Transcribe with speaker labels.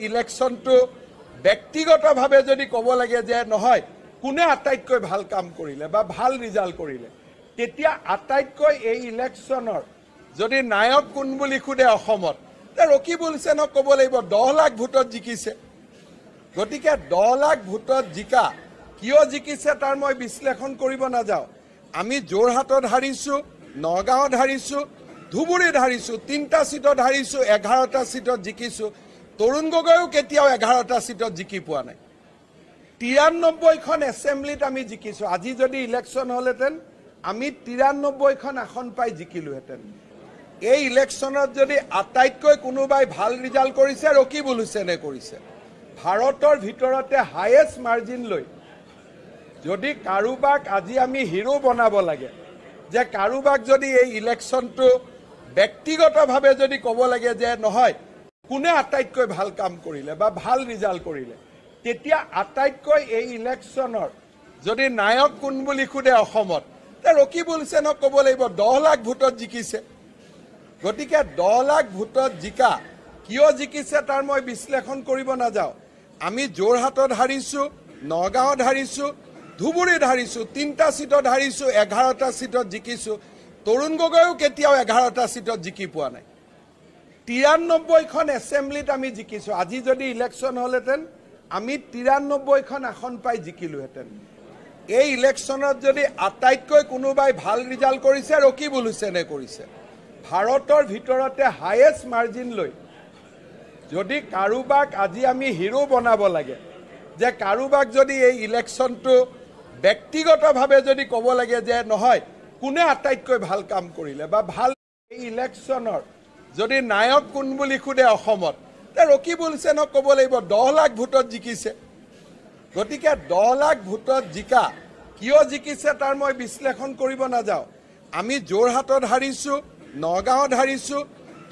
Speaker 1: ইলেকশ্যনটো ব্যক্তিগতভাৱে যদি ক'ব লাগে যে নহয় কোনে আটাইতকৈ ভাল কাম কৰিলে বা ভাল ৰিজাল্ট কৰিলে, তেতিয়া আটাইতকৈ এই ইলেকশ্যনৰ যদি নায়ক কোন বুলি সোধে অসমত, ৰকিবুল হুছেইনক ক'ব লাগিব 10 লাখ ভোটত জিকিছে। গতিকে 10 লাখ ভোটত জিকা কিয় জিকিছে তাৰ মই বিশ্লেষণ কৰিব নাযাওঁ। আমি যোৰহাটত হাৰিছোঁ, নগাঁৱত হাৰিছোঁ, ধুবুৰীত হাৰিছোঁ, 3টা সিটত হাৰিছোঁ, 11টা সিটত জিকিছোঁ। তৰুণ গগৈও কেতিয়াও 11টা সিটত জিকি পোৱা নাই। 93খন এছেম্বলিত আমি জিকিছোঁ। আজি যদি ইলেকশ্যন হ'লহেঁতেন আমি 93খন আসন পাই জিকিলোহেঁতেন। এই ইলেকশ্যনত যদি আটাইতকৈ কোনোবাই ভাল ৰিজাল্ট কৰিছে ৰকিবুল হুছেইনে কৰিছে। ভাৰতৰ ভিতৰতে হায়েষ্ট মাৰ্জিন লৈ যদি কাৰোবাক আজি আমি হিৰো বনাব লাগে, যে কাৰোবাক যদি এই ইলেকশ্যনটো ব্যক্তিগতভাৱে যদি ক'ব লাগে যে নহয় কোনে আটাইতকৈ ভাল কাম কৰিলে বা ভাল ৰিজাল্ট কৰিলে, তেতিয়া আটাইতকৈ এই ইলেকশ্যনৰ যদি নায়ক কোন বুলি সোধে অসমত, ৰকিবুল হুছেইনক ক'ব লাগিব 10 লাখ ভোটত জিকিছে। গতিকে 10 লাখ ভোটত জিকা কিয় জিকিছে তাৰ মই বিশ্লেষণ কৰিব নাযাওঁ। আমি যোৰহাটত হাৰিছোঁ, নগাঁৱত হাৰিছোঁ, ধুবুৰীত হাৰিছোঁ, 3টা সিটত হাৰিছোঁ, 11টা সিটত জিকিছোঁ। তৰুণ গগৈও কেতিয়াও 11টা সিটত জিকি পোৱা নাই। 93খন এছেম্বলিত আমি জিকিছোঁ। আজি যদি ইলেকশ্যন হ'লহেঁতেন আমি 93খন আসন পাই জিকিলোহেঁতেন। এই ইলেকশ্যনত যদি আটাইতকৈ কোনোবাই ভাল ৰিজাল্ট কৰিছে ৰকিবুল হুছেইনে কৰিছে। ভাৰতৰ ভিতৰতে হায়েষ্ট মাৰ্জিন লৈ যদি কাৰোবাক আজি আমি হিৰো বনাব লাগে, যে কাৰোবাক যদি এই ইলেকশ্যনটো ব্যক্তিগতভাৱে যদি ক'ব লাগে যে নহয় কোনে আটাইতকৈ ভাল কাম কৰিলে বা ভাল এই ইলেকশ্যনৰ যদি নায়ক কোন বুলি সোধে অসমত, ৰকিবুল হুছেইনক ক'ব লাগিব 10 লাখ ভোটত জিকিছে। গতিকে 10 লাখ ভোটত জিকা কিয় জিকিছে তাৰ মই বিশ্লেষণ কৰিব নাযাওঁ। আমি যোৰহাটত হাৰিছোঁ, নগাঁৱত হাৰিছোঁ,